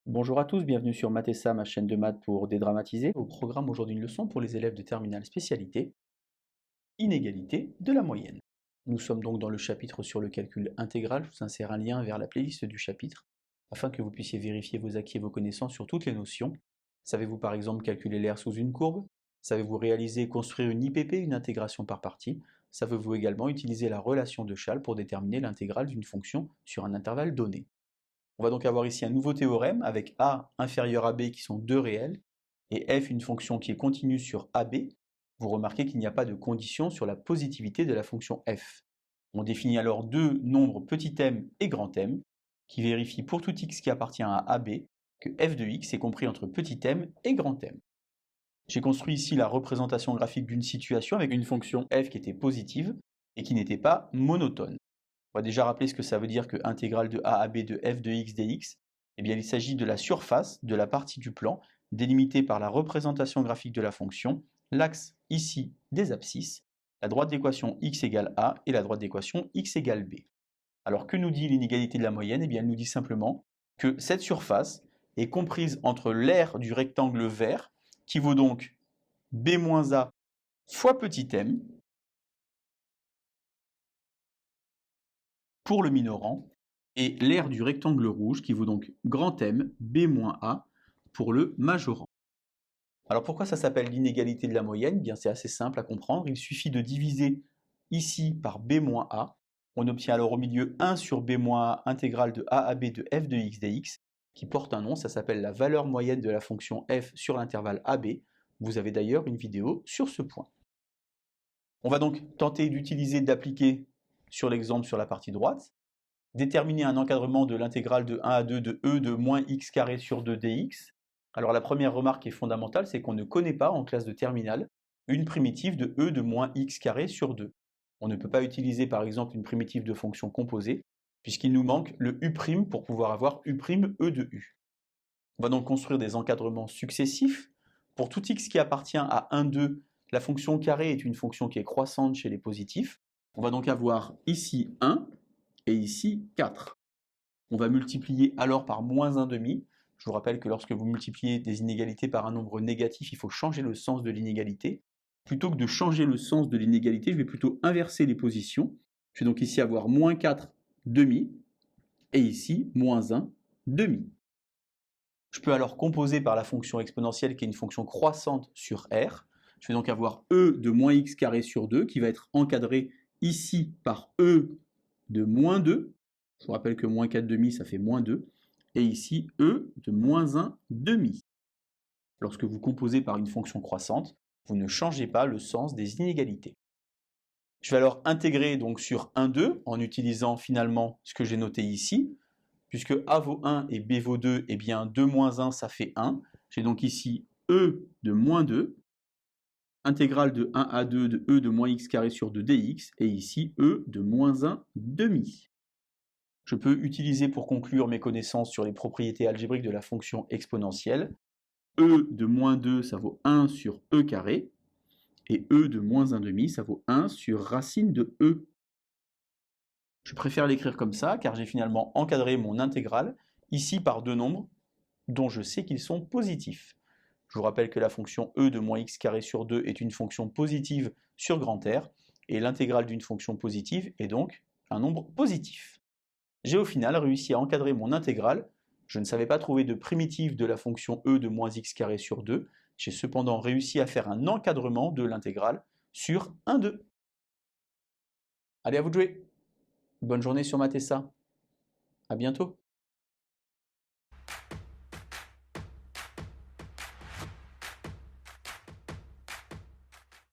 Bonjour à tous, bienvenue sur Math et Ça, ma chaîne de maths pour dédramatiser. Au programme aujourd'hui une leçon pour les élèves de terminale spécialité, inégalité de la moyenne. Nous sommes donc dans le chapitre sur le calcul intégral. Je vous insère un lien vers la playlist du chapitre afin que vous puissiez vérifier vos acquis et vos connaissances sur toutes les notions. Savez-vous par exemple calculer l'aire sous une courbe? Savez-vous réaliser et construire une IPP, une intégration par partie? Savez-vous également utiliser la relation de Chasles pour déterminer l'intégrale d'une fonction sur un intervalle donné? On va donc avoir ici un nouveau théorème avec a inférieur à b qui sont deux réels et f une fonction qui est continue sur ab. Vous remarquez qu'il n'y a pas de condition sur la positivité de la fonction f. On définit alors deux nombres petit m et grand M qui vérifient pour tout x qui appartient à ab que f de x est compris entre petit m et grand M. J'ai construit ici la représentation graphique d'une situation avec une fonction f qui était positive et qui n'était pas monotone. On va déjà rappeler ce que ça veut dire que intégrale de a à b de f de x dx. Eh bien, il s'agit de la surface de la partie du plan délimitée par la représentation graphique de la fonction, l'axe ici des abscisses, la droite d'équation x égale a et la droite d'équation x égale b. Alors que nous dit l'inégalité de la moyenne? Eh bien, elle nous dit simplement que cette surface est comprise entre l'aire du rectangle vert, qui vaut donc b moins a fois petit m, pour le minorant, et l'aire du rectangle rouge qui vaut donc grand M, B-A, pour le majorant. Alors pourquoi ça s'appelle l'inégalité de la moyenne? Bien, c'est assez simple à comprendre, il suffit de diviser ici par B-A, on obtient alors au milieu 1 sur B-A intégrale de a à b de f de x dx, qui porte un nom, ça s'appelle la valeur moyenne de la fonction f sur l'intervalle AB. Vous avez d'ailleurs une vidéo sur ce point. On va donc tenter d'appliquer sur l'exemple sur la partie droite, déterminer un encadrement de l'intégrale de 1 à 2 de e de moins x carré sur 2 dx. Alors la première remarque qui est fondamentale, c'est qu'on ne connaît pas en classe de terminale une primitive de e de moins x carré sur 2. On ne peut pas utiliser par exemple une primitive de fonction composée, puisqu'il nous manque le u' pour pouvoir avoir u' e de u. On va donc construire des encadrements successifs. Pour tout x qui appartient à 1, 2, la fonction carré est une fonction qui est croissante chez les positifs. On va donc avoir ici 1, et ici 4. On va multiplier alors par moins 1,5. Je vous rappelle que lorsque vous multipliez des inégalités par un nombre négatif, il faut changer le sens de l'inégalité. Plutôt que de changer le sens de l'inégalité, je vais plutôt inverser les positions. Je vais donc ici avoir moins 4 demi, et ici moins 1 demi. Je peux alors composer par la fonction exponentielle qui est une fonction croissante sur R. Je vais donc avoir e de moins x carré sur 2 qui va être encadré ici par e de moins 2. Je vous rappelle que moins 4 demi, ça fait moins 2. Et ici, e de moins 1 demi. Lorsque vous composez par une fonction croissante, vous ne changez pas le sens des inégalités. Je vais alors intégrer donc sur 1, 2 en utilisant finalement ce que j'ai noté ici. Puisque a vaut 1 et b vaut 2, eh bien 2 moins 1, ça fait 1. J'ai donc ici e de moins 2, intégrale de 1 à 2 de e de moins x carré sur 2 dx, et ici e de moins 1 demi. Je peux utiliser pour conclure mes connaissances sur les propriétés algébriques de la fonction exponentielle. E de moins 2, ça vaut 1 sur e carré, et e de moins 1 demi, ça vaut 1 sur racine de e. Je préfère l'écrire comme ça, car j'ai finalement encadré mon intégrale, ici par deux nombres, dont je sais qu'ils sont positifs. Je vous rappelle que la fonction e de moins x carré sur 2 est une fonction positive sur grand R, et l'intégrale d'une fonction positive est donc un nombre positif. J'ai au final réussi à encadrer mon intégrale. Je ne savais pas trouver de primitive de la fonction e de moins x carré sur 2. J'ai cependant réussi à faire un encadrement de l'intégrale sur 1, 2. Allez, à vous de jouer. Bonne journée sur Math et Ça. À bientôt.